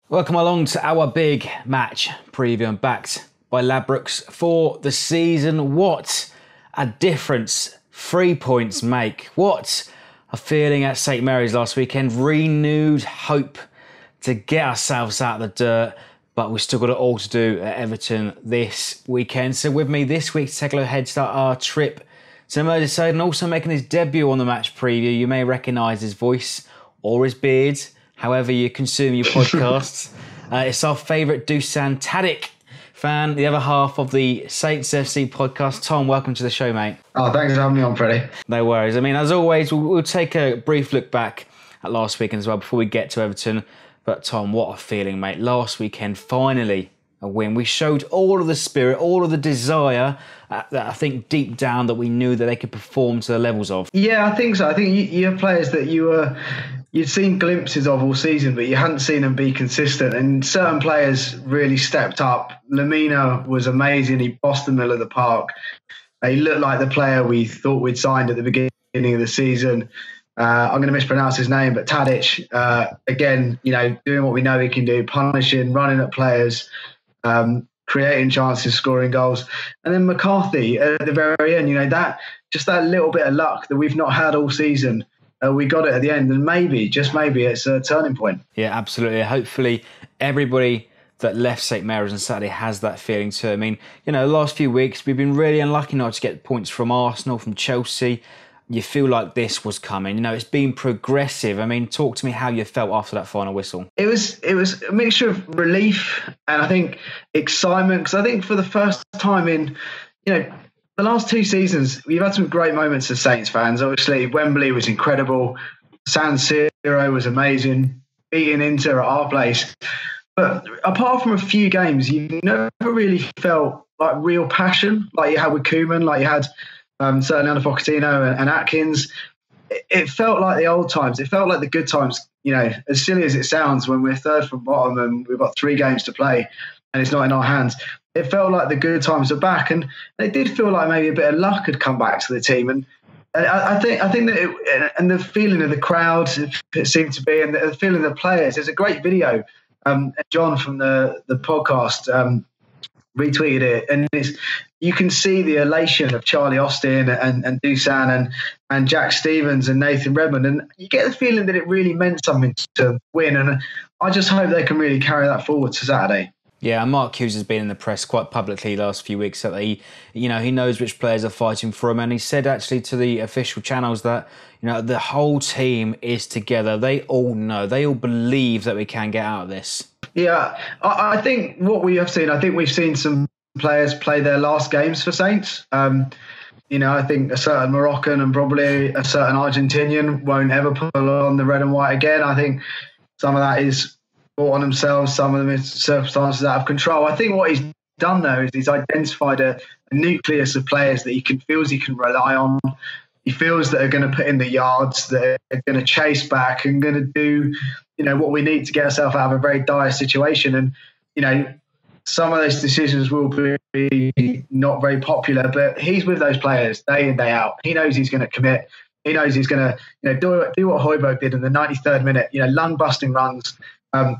Welcome along to our big match preview and backed by Ladbrokes for the season. What a difference 3 points make. What a feeling at St Mary's last weekend. Renewed hope to get ourselves out of the dirt, but we've still got it all to do at Everton this weekend. So with me this week to take a look ahead, start our trip to Merseyside and also making his debut on the match preview. You may recognise his voice or his beard, however you consume your podcasts. It's our favourite Dusan Tadic fan, the other half of the Saints FC podcast. Tom, welcome to the show, mate. Oh, thanks for having me on, Freddie. No worries. I mean, as always, we'll take a brief look back at last weekend as well before we get to Everton. But Tom, what a feeling, mate. Last weekend, finally a win. We showed all of the spirit, all of the desire that I think deep down that we knew that they could perform to the levels of. Yeah, I think so. I think you have players that you'd seen glimpses of all season, but you hadn't seen them be consistent. And certain players really stepped up. Lamina was amazing. He bossed the middle of the park. He looked like the player we thought we'd signed at the beginning of the season. I'm going to mispronounce his name, but Tadic, again, doing what we know he can do, punishing, running at players, creating chances, scoring goals. And then McCarthy at the very end, that little bit of luck that we've not had all season. We got it at the end, and maybe, just maybe, it's a turning point. Yeah, absolutely. Hopefully everybody that left St Mary's on Saturday has that feeling too. I mean, the last few weeks we've been really unlucky not to get points from Arsenal, from Chelsea. You feel like this was coming. It's been progressive. I mean, talk to me how you felt after that final whistle. It was a mixture of relief and I think excitement, because I think for the first time in, the last two seasons, we've had some great moments as Saints fans. Obviously, Wembley was incredible. San Siro was amazing. Beating Inter at our place. But apart from a few games, you never really felt like real passion, like you had with Koeman, like you had certainly under Pochettino and Atkins. It felt like the old times. It felt like the good times, as silly as it sounds, when we're third from bottom and we've got 3 games to play and it's not in our hands. It felt like the good times are back, and it did feel like maybe a bit of luck had come back to the team. And I think that and the feeling of the crowd, it seemed to be, and the feeling of the players. There's a great video. John from the podcast retweeted it, and you can see the elation of Charlie Austin and Dusan and Jack Stevens and Nathan Redmond, and you get the feeling that it really meant something to win. And I just hope they can really carry that forward to Saturday. Yeah, Mark Hughes has been in the press quite publicly last few weeks that he knows which players are fighting for him, and he said actually to the official channels that the whole team is together. They all know, they all believe that we can get out of this. Yeah, I think what we have seen, I think we've seen some players play their last games for Saints. I think a certain Moroccan and probably a certain Argentinian won't ever pull on the red and white again. I think some of that is brought on themselves, some of them is circumstances out of control. I think what he's done though is he's identified a nucleus of players that he feels he can rely on. He feels that are going to put in the yards, that are going to chase back and going to do, what we need to get ourselves out of a very dire situation. And, some of those decisions will be not very popular, but he's with those players day in, day out. He knows he's going to commit. He knows he's going to, do what Højbjerg did in the 93rd minute, lung-busting runs, and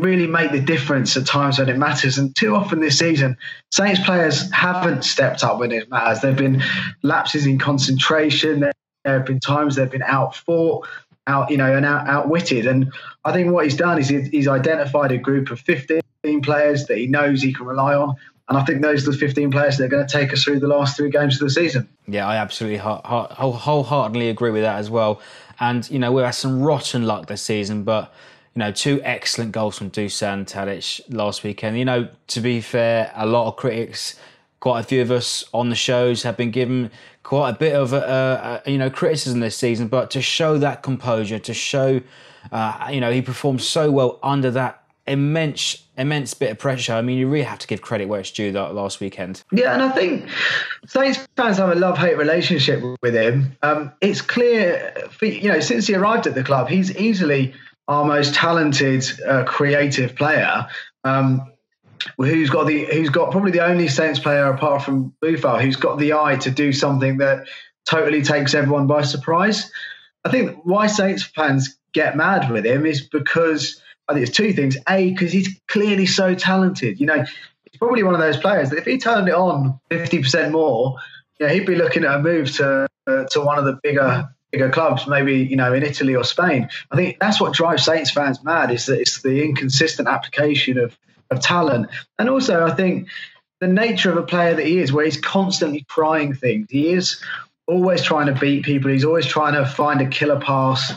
really make the difference at times when it matters. And too often this season, Saints players haven't stepped up when it matters. There have been lapses in concentration. There have been times they've been outfought, outwitted. And I think what he's done is he's identified a group of 15 players that he knows he can rely on. And I think those are the 15 players that are going to take us through the last 3 games of the season. Yeah, I absolutely wholeheartedly agree with that as well. And, we've had some rotten luck this season, but, 2 excellent goals from Dusan Tadic last weekend. To be fair, a lot of critics, quite a few of us on the shows have been given quite a bit of, criticism this season, but to show that composure, to show, he performed so well under that immense bit of pressure. I mean, you really have to give credit where it's due that last weekend. Yeah, and I think Saints fans have a love-hate relationship with him. It's clear, since he arrived at the club, he's easily our most talented, creative player. Who's got probably the only Saints player apart from Buffon who's got the eye to do something that totally takes everyone by surprise. I think why Saints fans get mad with him is because I think it's two things. A, because he's clearly so talented. He's probably one of those players that if he turned it on 50% more, he'd be looking at a move to one of the bigger clubs, maybe in Italy or Spain. I think that's what drives Saints fans mad, is that it's the inconsistent application of talent. And also, I think the nature of a player that he is, where he's constantly trying things. He is always trying to beat people. He's always trying to find a killer pass.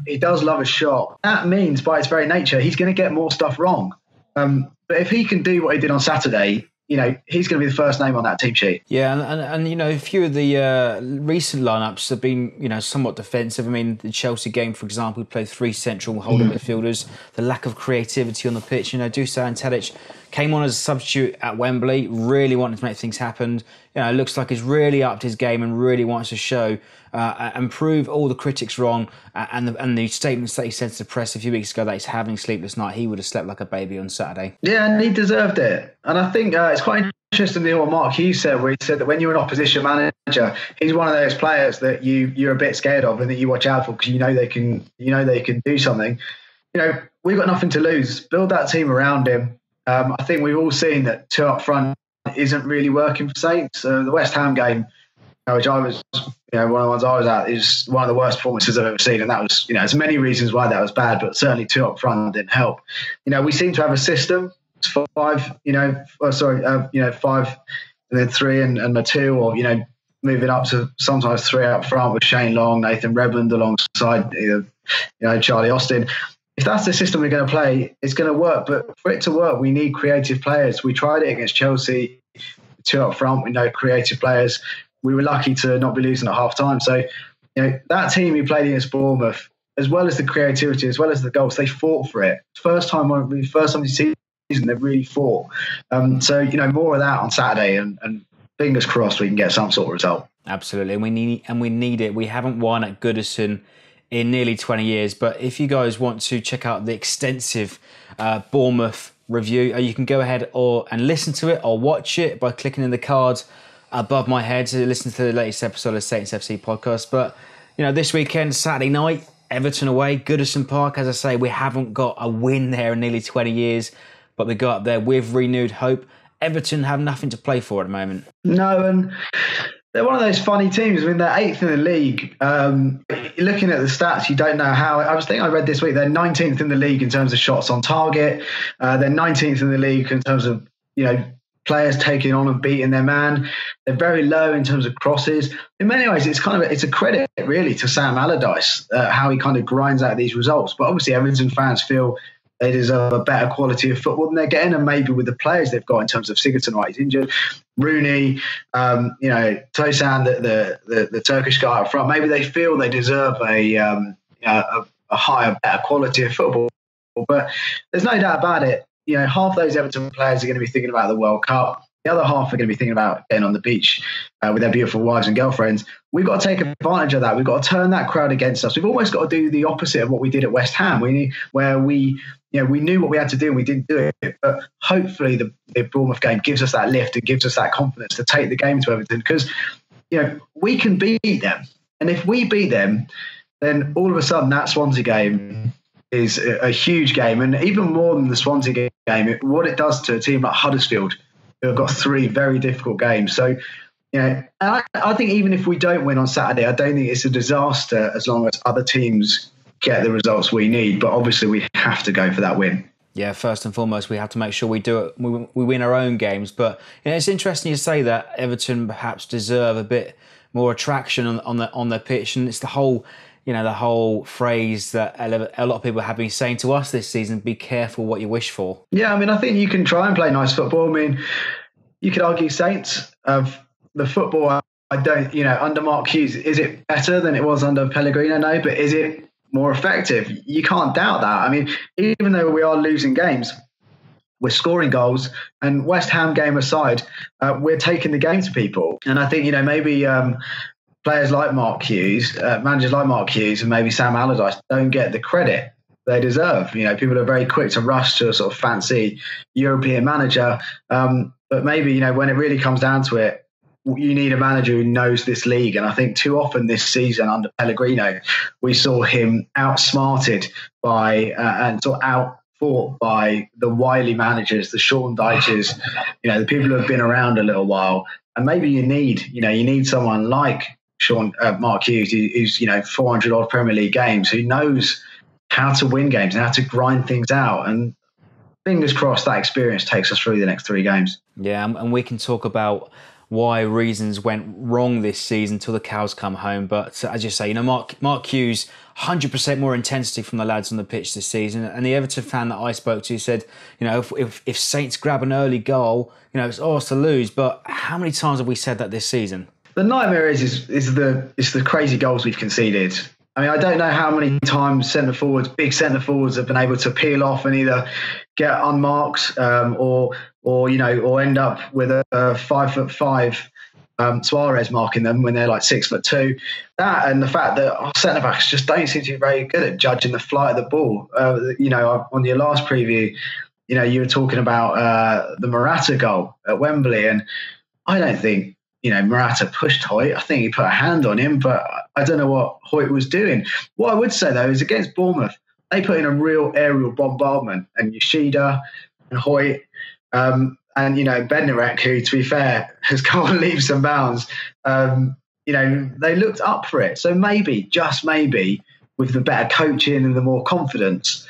He does love a shot. That means, by its very nature, he's going to get more stuff wrong. But if he can do what he did on Saturday, he's going to be the first name on that team sheet. Yeah, and a few of the recent lineups have been, somewhat defensive. I mean, the Chelsea game, for example, we played 3 central holding midfielders. The lack of creativity on the pitch. Dusan Tadic came on as a substitute at Wembley, really wanted to make things happen. It looks like he's really upped his game and really wants to show and prove all the critics wrong. And the statements that he said to the press a few weeks ago that he's having a sleepless night, he would have slept like a baby on Saturday. Yeah, and he deserved it. And I think it's quite interesting to hear what Mark Hughes said, where he said that when you're an opposition manager, he's one of those players that you're a bit scared of and that you watch out for because they can do something. We've got nothing to lose. Build that team around him. I think we've all seen that 2 up front isn't really working for Saints. The West Ham game, which I was, one of the ones I was at, is one of the worst performances I've ever seen. And that was, there's many reasons why that was bad, but certainly 2 up front didn't help. We seem to have a system. It's 5, 5 and then 3 and a 2, or, moving up to sometimes 3 up front with Shane Long, Nathan Redmond alongside, Charlie Austin. If that's the system we're going to play, it's going to work. But for it to work, we need creative players. We tried it against Chelsea, 2 up front. We know creative players. We were lucky to not be losing at half time. So, that team who played against Bournemouth, as well as the creativity, as well as the goals, they fought for it. First time this season, they've really fought. So, more of that on Saturday, and fingers crossed we can get some sort of result. Absolutely, and we need it. We haven't won at Goodison in nearly 20 years, but if you guys want to check out the extensive Bournemouth review, you can go ahead and listen to it or watch it by clicking in the card above my head to listen to the latest episode of Saints FC podcast. But this weekend, Saturday night, Everton away, Goodison Park. As I say, we haven't got a win there in nearly 20 years, but we got up there with renewed hope. Everton have nothing to play for at the moment. No, and they're one of those funny teams. I mean, they're 8th in the league. Looking at the stats, you don't know how. I read this week they're 19th in the league in terms of shots on target. They're 19th in the league in terms of players taking on and beating their man. They're very low in terms of crosses. In many ways, it's a credit really to Sam Allardyce how he kind of grinds out these results. But obviously, Everton fans feel they deserve a better quality of football than they're getting, and maybe with the players they've got in terms of Sigurdsson, right, he's injured, Rooney, Tosan, the Turkish guy up front. Maybe they feel they deserve a higher, better quality of football. But there's no doubt about it. Half those Everton players are going to be thinking about the World Cup. The other half are going to be thinking about getting on the beach with their beautiful wives and girlfriends. We've got to take advantage of that. We've got to turn that crowd against us. We've almost got to do the opposite of what we did at West Ham, where we knew what we had to do and we didn't do it. But hopefully the Bournemouth game gives us that lift and gives us that confidence to take the game to Everton, because we can beat them. And if we beat them, then all of a sudden that Swansea game is a huge game. And even more than the Swansea game, what it does to a team like Huddersfield, who have got 3 very difficult games. So, I think even if we don't win on Saturday, I don't think it's a disaster as long as other teams get the results we need. But obviously, we have to go for that win. Yeah, first and foremost, we have to make sure we do it. We win our own games. But it's interesting you say that Everton perhaps deserve a bit more attraction on their pitch, and it's the whole phrase that a lot of people have been saying to us this season: "Be careful what you wish for." Yeah, I think you can try and play nice football. You could argue Saints of the football. I don't, under Mark Hughes, is it better than it was under Pellegrino? No, but is it more effective? You can't doubt that. Even though we are losing games, we're scoring goals, and West Ham game aside, we're taking the game to people. And I think, maybe players like Mark Hughes, managers like Mark Hughes, and maybe Sam Allardyce don't get the credit they deserve. People are very quick to rush to a sort of fancy European manager. But maybe, when it really comes down to it, you need a manager who knows this league. And I think too often this season under Pellegrino, we saw him outsmarted by and sort of outfought by the wily managers, the Sean Dyches, the people who have been around a little while. And maybe you need someone like Mark Hughes, who's 400 odd Premier League games, who knows how to win games and how to grind things out. And fingers crossed that experience takes us through the next 3 games. Yeah, and we can talk about why reasons went wrong this season till the cows come home. But as you say, Mark Hughes, 100% more intensity from the lads on the pitch this season. And the Everton fan that I spoke to said, if Saints grab an early goal, it's ours to lose. But how many times have we said that this season? The nightmare is the crazy goals we've conceded. I mean, I don't know how many times big centre forwards have been able to peel off and either get unmarked or end up with a 5'5" Suarez marking them when they're like 6'2". That and the fact that our centre backs just don't seem to be very good at judging the flight of the ball. On your last preview, you were talking about the Morata goal at Wembley, and I don't think Morata pushed Hoyt. I think he put a hand on him, but I don't know what Hoyt was doing. What I would say, though, is against Bournemouth, they put in a real aerial bombardment, and Yoshida and Hoyt and, Bednarek, who, to be fair, has gone on leaps and bounds, they looked up for it. So maybe, just maybe, with the better coaching and the more confidence,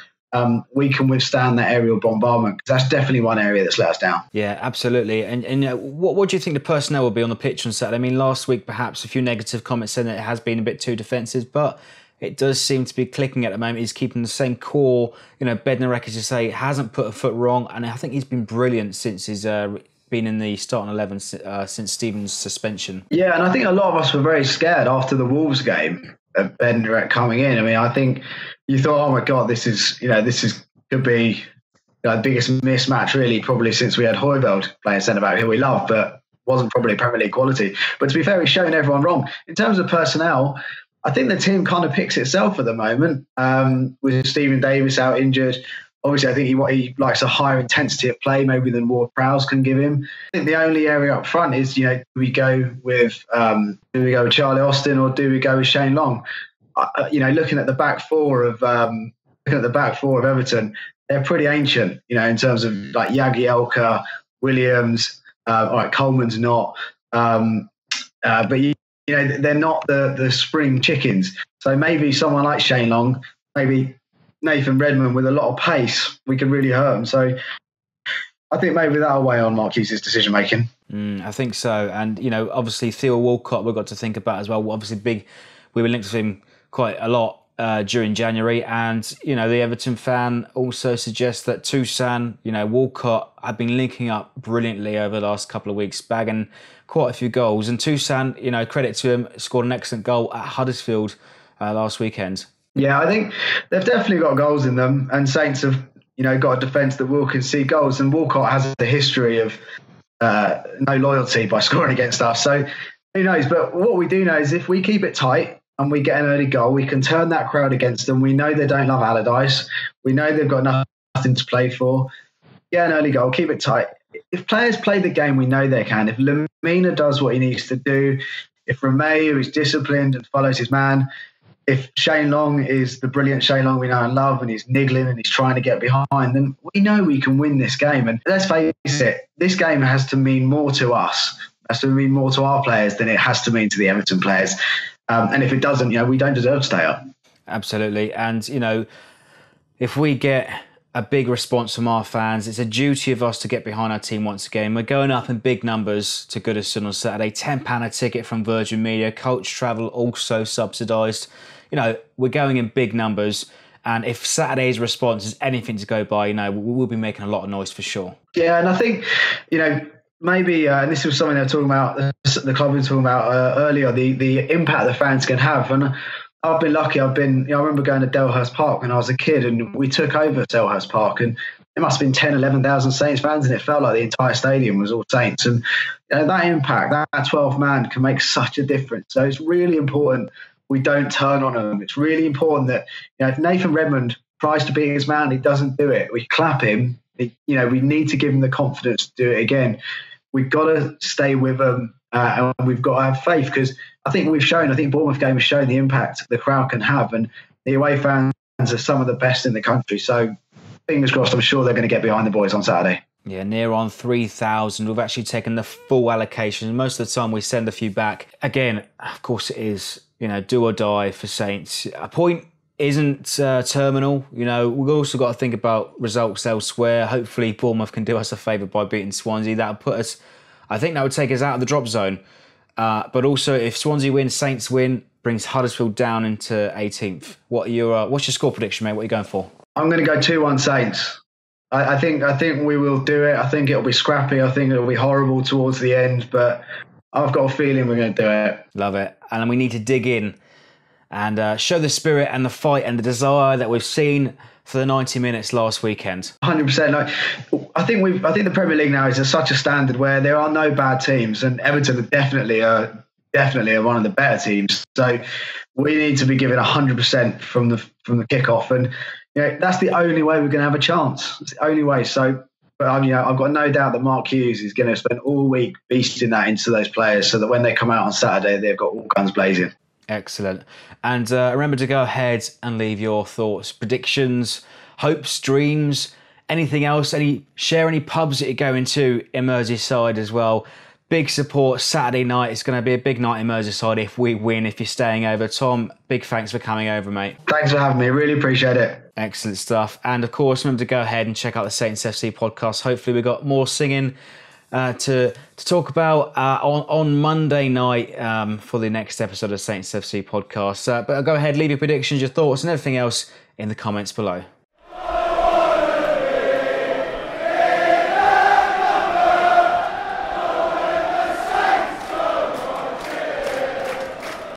we can withstand that aerial bombardment, because that's definitely one area that's let us down. Yeah, absolutely. And what do you think the personnel will be on the pitch on Saturday? I mean, last week perhaps a few negative comments saying that it has been a bit too defensive, but it does seem to be clicking at the moment. He's keeping the same core. Bednarek, as you say, hasn't put a foot wrong, and I think he's been brilliant since he's been in the starting 11 since Stephen's suspension. Yeah, and I think a lot of us were very scared after the Wolves game of Bednarek coming in. I mean, I think you thought, oh my God, this could be the biggest mismatch really probably since we had Højbjerg playing centre-back, who we love, but wasn't probably Premier League quality. But to be fair, he's showing everyone wrong. In terms of personnel, I think the team kind of picks itself at the moment, with Stephen Davis out injured. Obviously, I think he likes a higher intensity of play maybe than Ward-Prowse can give him. I think the only area up front is, do we go with Charlie Austin or do we go with Shane Long? Looking at the back four of Everton, they're pretty ancient, in terms of like Jagielka, Williams. All right, Coleman's not, but they're not the spring chickens. So maybe someone like Shane Long, maybe Nathan Redmond with a lot of pace, we could really hurt him. So I think maybe that'll weigh on Mark Hughes' decision making. I think so, and obviously Theo Walcott we've got to think about as well. Obviously, we were linked to him quite a lot during January, and the Everton fan also suggests that Dusan, Walcott have been linking up brilliantly over the last couple of weeks, bagging quite a few goals. And Dusan, credit to him, scored an excellent goal at Huddersfield last weekend. Yeah, I think they've definitely got goals in them, and Saints have got a defence that will concede goals, and Walcott has a history of no loyalty by scoring against us. So who knows? But what we do know is if we keep it tight and we get an early goal, we can turn that crowd against them. We know they don't love Allardyce. We know they've got nothing to play for. Get an early goal, keep it tight. If players play the game, we know they can. If Lemina does what he needs to do, if Romeu is disciplined and follows his man, if Shane Long is the brilliant Shane Long we know and love, and he's niggling and he's trying to get behind, then we know we can win this game. And let's face it, this game has to mean more to us, has to mean more to our players than it has to mean to the Everton players. And if it doesn't, we don't deserve to stay up. Absolutely. And, if we get a big response from our fans, it's a duty of us to get behind our team once again. We're going up in big numbers to Goodison on Saturday. £10 a ticket from Virgin Media. Coach travel also subsidised. We're going in big numbers. And if Saturday's response is anything to go by, we'll be making a lot of noise for sure. Yeah, and I think, maybe, and this was something they were talking about, the club was talking about earlier, the impact the fans can have. And I've been lucky. I remember going to Selhurst Park when I was a kid, and we took over Selhurst Park, and it must have been 10, 11,000 Saints fans, and it felt like the entire stadium was all Saints. And that impact, that 12 man can make such a difference. So it's really important we don't turn on them. It's really important that if Nathan Redmond tries to beat his man, he doesn't do it. We clap him. We need to give him the confidence to do it again. We've got to stay with them. and we've got to have faith, because I think Bournemouth game has shown the impact the crowd can have, and the away fans are some of the best in the country. So fingers crossed, I'm sure they're going to get behind the boys on Saturday. Yeah, near on 3,000. We've actually taken the full allocation. Most of the time we send a few back. Again, of course it is, do or die for Saints. A point isn't terminal. We've also got to think about results elsewhere. Hopefully Bournemouth can do us a favour by beating Swansea. That'll put us, I think that would take us out of the drop zone. But also if Swansea win, Saints win, brings Huddersfield down into 18th. What's your score prediction, mate? What are you going for? I'm going to go 2-1 Saints. I think we will do it. I think it'll be scrappy. I think it'll be horrible towards the end, but I've got a feeling we're going to do it. Love it. And we need to dig in and show the spirit and the fight and the desire that we've seen for the 90 minutes last weekend. 100%. I think the Premier League now is at such a standard where there are no bad teams, and Everton definitely are one of the better teams. So we need to be giving 100% from the kickoff, and that's the only way we're going to have a chance. It's the only way. So, but I've got no doubt that Mark Hughes is going to spend all week beasting that into those players, so that when they come out on Saturday, they've got all guns blazing. Excellent. And remember to go ahead and leave your thoughts, predictions, hopes, dreams, anything else. Share any pubs that you're going to in Merseyside as well. Big support Saturday night. It's going to be a big night in Merseyside if we win, if you're staying over. Tom, big thanks for coming over, mate. Thanks for having me. Really appreciate it. Excellent stuff. And of course, remember to go ahead and check out the Saints FC podcast. Hopefully we've got more singing to talk about on Monday night for the next episode of Saints FC podcast. But go ahead, leave your predictions, your thoughts and everything else in the comments below.